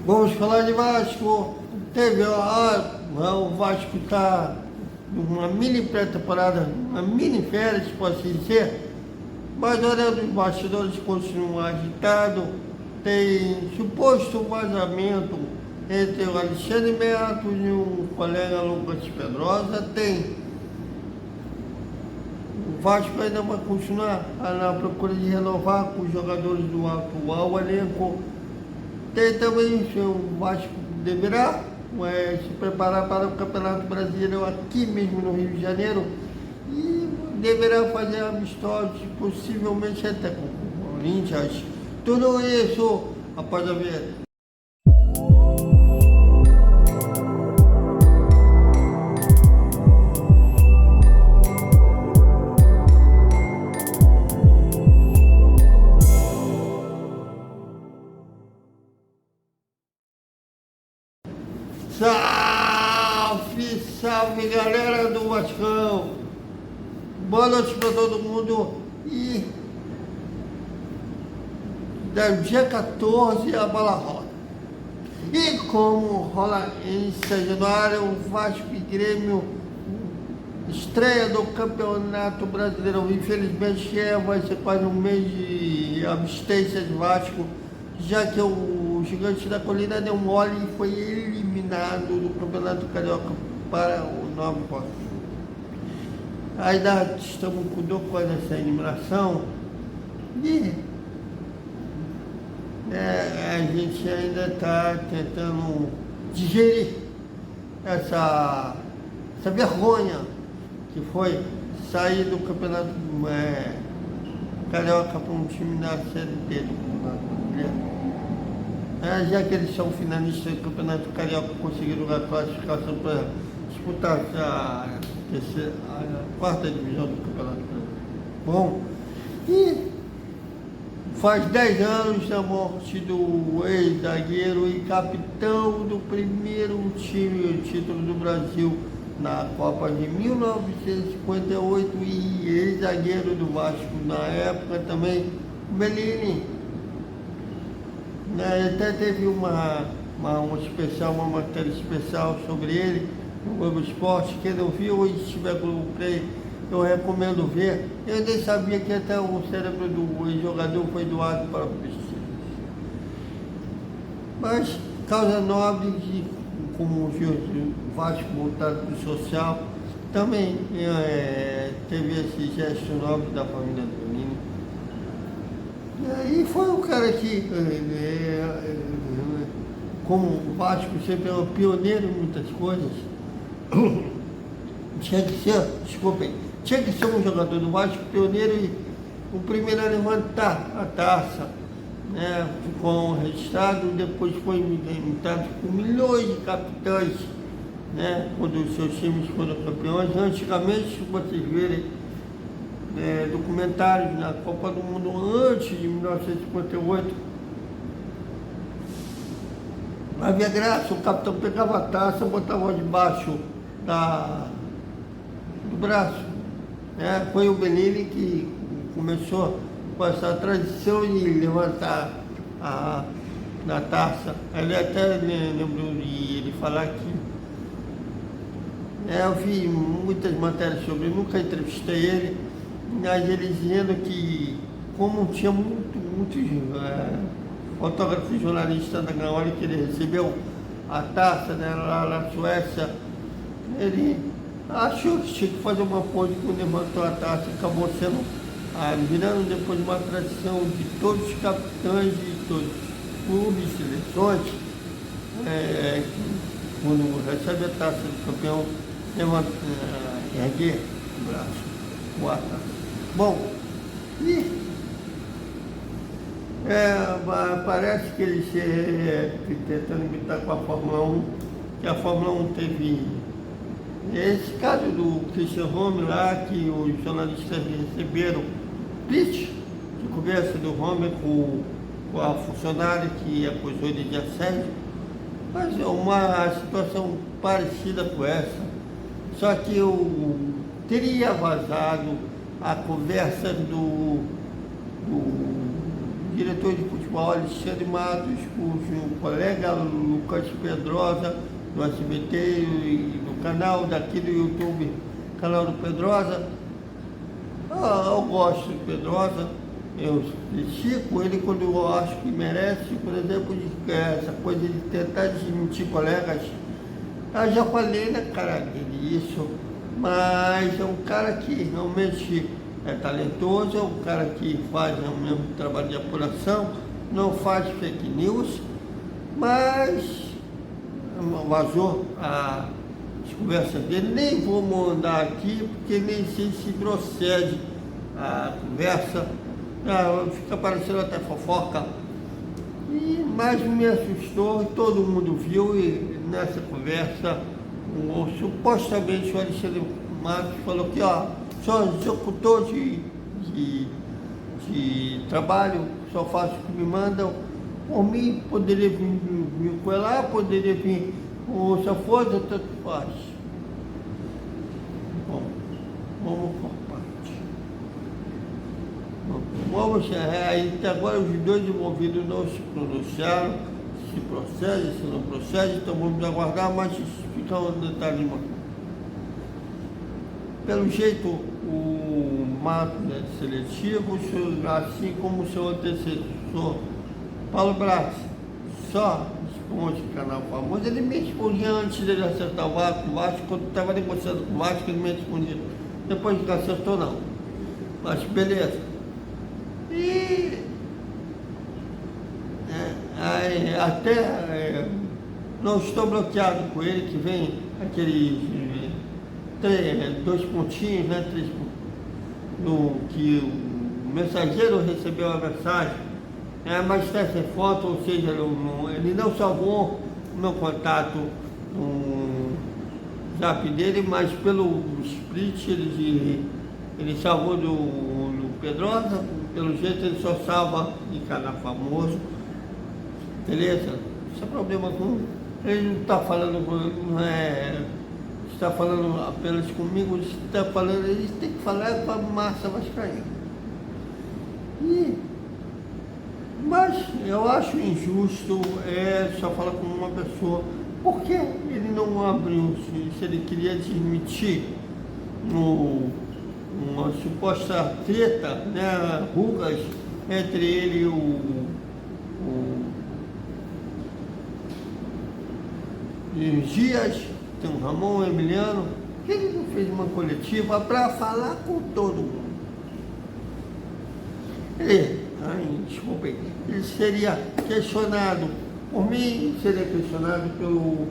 Vamos falar de Vasco. Teve, o Vasco está numa mini pré-temporada, uma mini férias, por assim dizer. Mas olha, os bastidores continuam agitados. Tem suposto vazamento entre o Alexandre Matos e o colega Lucas Pedrosa. Tem. O Vasco ainda vai continuar na procura de renovar com os jogadores do atual elenco. Tem também o Vasco deverá se preparar para o Campeonato Brasileiro aqui mesmo no Rio de Janeiro e deverá fazer amistosos, possivelmente até com o Corinthians. Tudo isso após a vinheta. Salve, salve galera do Vascão! Boa noite para todo mundo e do dia 14 a bola rola. E como rola em São Januário, o Vasco e Grêmio estreia do Campeonato Brasileiro. Infelizmente vai ser quase um mês de abstência de Vasco, já que o Gigante da Colina deu mole e foi eliminado do Campeonato Carioca para o Nova Iguaçu. Ainda estamos com dor com essa eliminação e a gente ainda está tentando digerir essa vergonha que foi sair do Campeonato Carioca para um time da Série D do Campeonato Brasileiro. Já que eles são finalistas do Campeonato Carioca, conseguiram a classificação para disputar a quarta divisão do Campeonato Brasileiro. Bom, e faz 10 anos da morte do ex-zagueiro e capitão do primeiro time, o título do Brasil na Copa de 1958 e ex-zagueiro do Vasco na época também, Bellini. Até teve uma matéria especial sobre ele no Globo Esporte. Quem não viu ou estiver Globo Play, eu recomendo ver. Eu nem sabia que até o cérebro do jogador foi doado para o pesquisa. Mas causa nobre, como o Vasco voltado para o social, também teve esse gesto nobre da família do menino. E foi um cara que, como o Vasco sempre é um pioneiro em muitas coisas, tinha que ser um jogador do Vasco pioneiro e o primeiro a levantar a taça, né? Ficou registrado, depois foi imitado por milhões de capitães, né? Quando os seus times foram campeões. Antigamente, se vocês verem documentários na Copa do Mundo antes de 1958, havia graça, o capitão pegava a taça, botava debaixo do braço. Foi o Bellini que começou com essa tradição de levantar a taça. Ele até lembrou de ele falar que eu vi muitas matérias sobre ele, nunca entrevistei ele, mas ele dizendo que, como tinha muitos fotógrafos e jornalistas na hora que ele recebeu a taça, né, lá na Suécia, ele achou que tinha que fazer uma pose quando levantou a taça, acabou sendo, virando depois uma tradição de todos os capitães de todos os clubes, seleções, quando recebe a taça do campeão, erguer o braço, o taça. Bom, e parece que eles tentando imitar com a Fórmula 1, que a Fórmula 1 teve esse caso do Christian Horner lá, que os jornalistas receberam pitch de conversa do Horner com a funcionária que acusou ele de assédio, mas é uma situação parecida com essa, só que teria vazado a conversa do diretor de futebol futebol Alexandre Matos, cujo colega Lucas Pedrosa, do SBT e do canal daqui do YouTube, canal do Pedrosa. Eu gosto do Pedrosa, eu critico ele quando eu acho que merece, por exemplo, essa coisa de tentar desmentir colegas. Eu já falei na cara dele isso, mas é um cara que realmente é talentoso, é um cara que faz o mesmo trabalho de apuração, não faz fake news, mas vazou as conversas dele, nem vou mandar aqui, porque nem sei se procede a conversa, fica parecendo até fofoca. Mas me assustou, todo mundo viu, e nessa conversa, supostamente o Alexandre Matos falou que sou executor de trabalho, só faço o que me mandam. Por mim, poderia vir me colar, poderia vir o Sanfoso, tanto faz. Bom, vamos por parte. Até agora os dois envolvidos não se pronunciaram, se procede, se não procede, então vamos aguardar, mas fica um detalhe. Pelo jeito, o Mato é seletivo, assim como o seu antecessor, Paulo Braz, só responde o canal famoso. Ele me respondia antes dele acertar o Vasco, quando estava negociando com o Vasco, ele me respondia. Depois que acertou, não. Mas beleza. E não estou bloqueado com ele, que vem aqueles 2 pontinhos, né? 3 que o mensageiro recebeu a mensagem, mas está sem foto, ou seja, ele não salvou o meu contato no zap dele, mas pelo split ele salvou do Pedrosa. Pelo jeito ele só salva de canal famoso, beleza? Isso é problema com ele, não está falando, não é, está falando apenas comigo, está falando, ele tem que falar com a massa vascaína. Mas eu acho injusto só falar com uma pessoa, porque ele não abriu, se ele queria desmentir uma suposta treta, né, rugas entre ele e o Dias, tem o Ramon Emiliano, que ele não fez uma coletiva para falar com todo mundo. Desculpem, ele seria questionado por mim, seria questionado pelo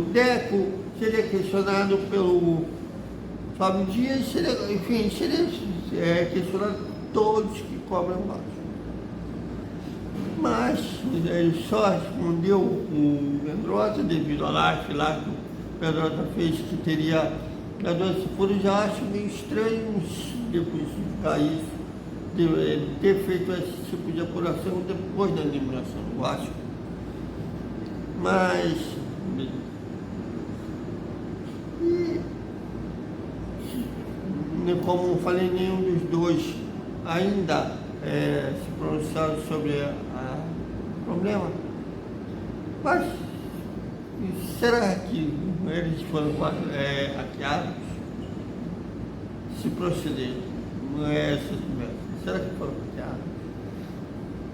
Deco, seria questionado pelo Fábio Dias, seria questionado todos que cobram baixo. Mas ele só respondeu o Pedrosa devido à live lá que o Pedrosa fez, que teria graduação. Eu já acho meio estranho depois de ficar isso, ter feito esse tipo de apuração depois da eliminação do Vasco. Mas como eu falei, nenhum dos dois ainda se pronunciaram sobre o problema. Mas será que eles foram hackeados? Se proceder, não é essa conversa. Será que foram hackeados?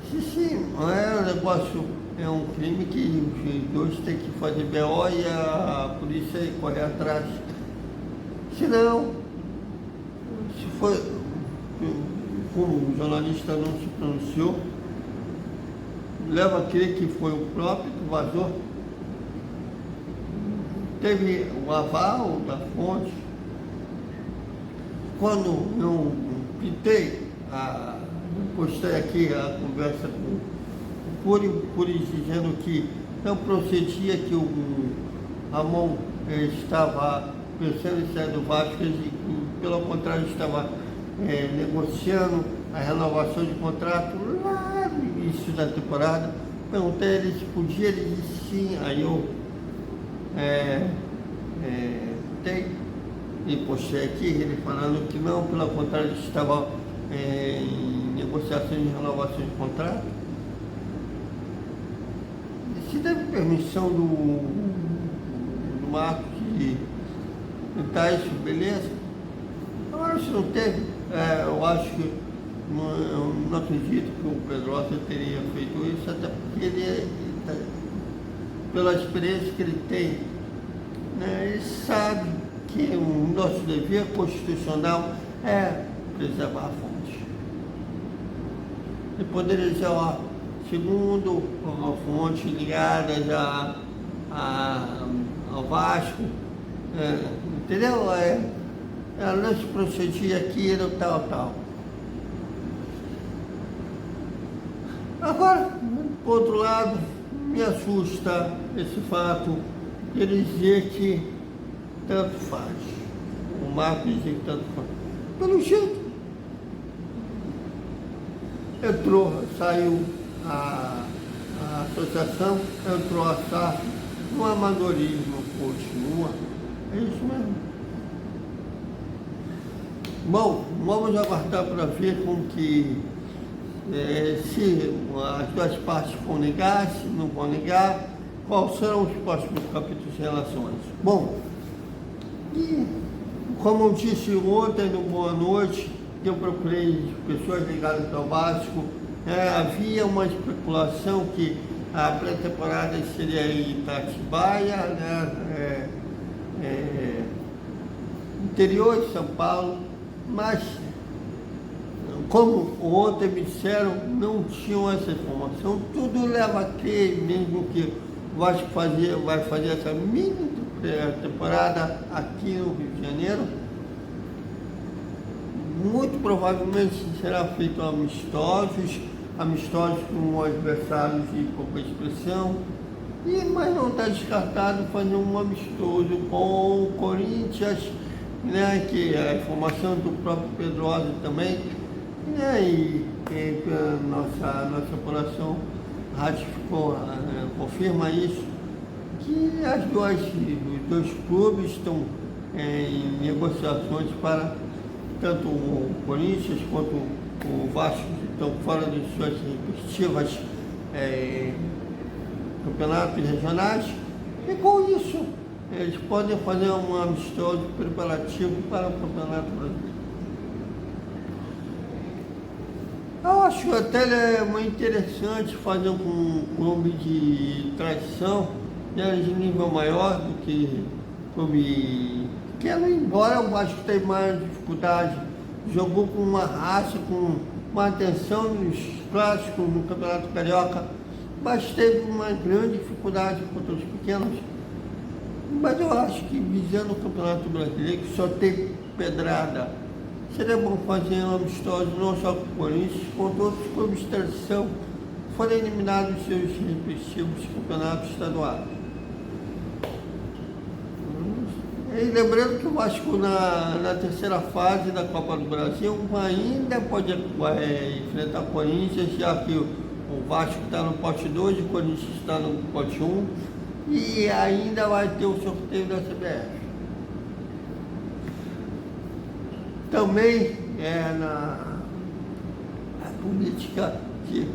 Se sim, não é um negócio, é um crime que os dois têm que fazer BO e a polícia correr atrás. Se não, se foi, como o jornalista não se pronunciou, leva a crer que foi o próprio que vazou. Teve o aval da fonte. Quando eu postei aqui a conversa com o Puri dizendo que não procedia, que o Ramon estava pensando em sair do Vasco, e pelo contrário estava negociando a renovação de contrato lá no início da temporada. Perguntei a ele se podia, ele disse sim. Aí eu e postei aqui, ele falando que não, pelo contrário, estava em negociação de renovação de contrato. se teve permissão do Marcos de tentar isso, beleza. Agora, se não teve, eu acho que eu não acredito que o Pedrosa teria feito isso, até porque ele, pela experiência que ele tem, né, ele sabe que o nosso dever constitucional é preservar a fonte. Ele poderia dizer, ó, segundo a fonte ligada ao Vasco, entendeu? Ela não se procedia aquilo, tal. Agora, por outro lado, me assusta esse fato de ele dizer que tanto faz. O Marcos dizer que tanto faz. Pelo jeito, saiu a associação, entrou a SAF, o amadorismo continua. É isso mesmo. Bom, vamos aguardar para ver como que, se as duas partes vão negar, se não vão negar, quais serão os próximos capítulos em relação a isso. Bom, e como eu disse ontem no Boa Noite, que eu procurei pessoas ligadas ao Vasco, havia uma especulação que a pré-temporada seria em Itatibaia, né, interior de São Paulo, mas como ontem me disseram, não tinham essa informação. Tudo leva a crer mesmo que o Vasco vai fazer essa mini temporada aqui no Rio de Janeiro. Muito provavelmente será feito amistosos com adversários de pouca expressão, mas não está descartado fazer um amistoso com o Corinthians, né, que é a informação do próprio Pedrosa também, né, e nossa apuração ratificou, confirma isso, que os dois clubes estão em negociações para tanto o Corinthians quanto o Vasco, que estão fora de suas respectivas campeonatos regionais, e com isso eles podem fazer um amistoso preparativo para o Campeonato Brasileiro. Eu acho até muito interessante fazer um clube de tradição, né, de nível maior do que clube pequeno, embora o Vasco tenha mais dificuldade. Jogou com uma raça, com uma atenção nos clássicos, no Campeonato Carioca, mas teve uma grande dificuldade contra os pequenos. Mas eu acho que visando o Campeonato Brasileiro, que só tem pedrada, seria bom fazer um amistoso não só com o Corinthians, quanto outros clubes de tradição forem eliminados dos seus respectivos campeonatos estaduais. E lembrando que o Vasco na terceira fase da Copa do Brasil ainda pode enfrentar o Corinthians, já que o Vasco está no pote 2 e o Corinthians está no pote 1, e ainda vai ter o sorteio da CBF. Também na política que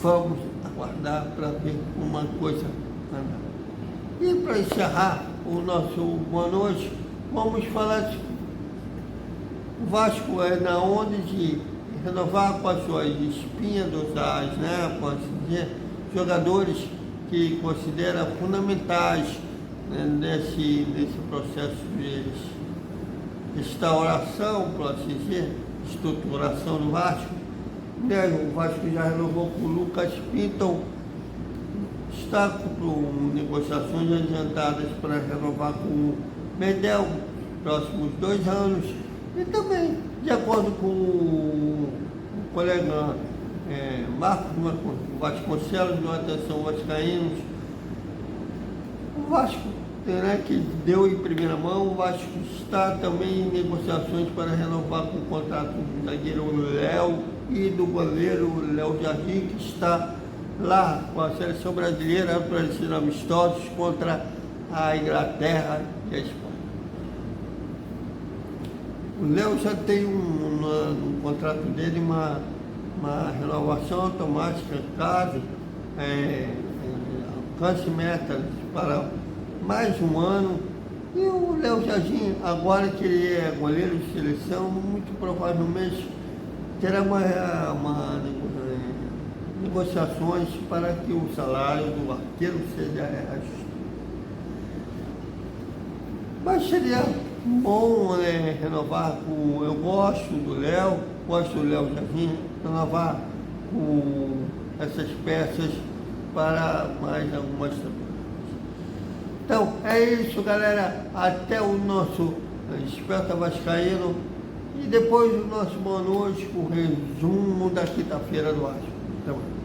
vamos aguardar para ver uma coisa andar. E para encerrar o nosso Boa Noite, vamos falar de o Vasco na onda de renovar com as suas espinhas dorsais, né, pode dizer, jogadores que considera fundamentais, né, nesse processo de restauração, por assim dizer, estruturação do Vasco. Né, o Vasco já renovou com o Lucas Pinto, está com negociações adiantadas para renovar com o Medel nos próximos 2 anos, e também, de acordo com o colega Marcos Vasconcelos, do Atenção Vascaínos, o Vasco, né, que deu em primeira mão, o Vasco está também em negociações para renovar com o contrato do zagueiro Léo e do goleiro Léo Jardim, que está lá com a seleção brasileira para ser amistosos contra a Inglaterra e a Espanha. O Léo já tem no contrato dele uma renovação automática, metas para mais um ano. E o Léo Jardim, agora que ele é goleiro de seleção, muito provavelmente terá negociações para que o salário do arqueiro seja ajustado. Mas seria bom renovar com. Eu gosto do Léo Jardim, renovar com essas peças para mais algumas temporadas. Então, é isso, galera. Até o nosso Desperta Vascaíno. E depois o nosso boa noite com o resumo da quinta-feira do Vasco. Até mais.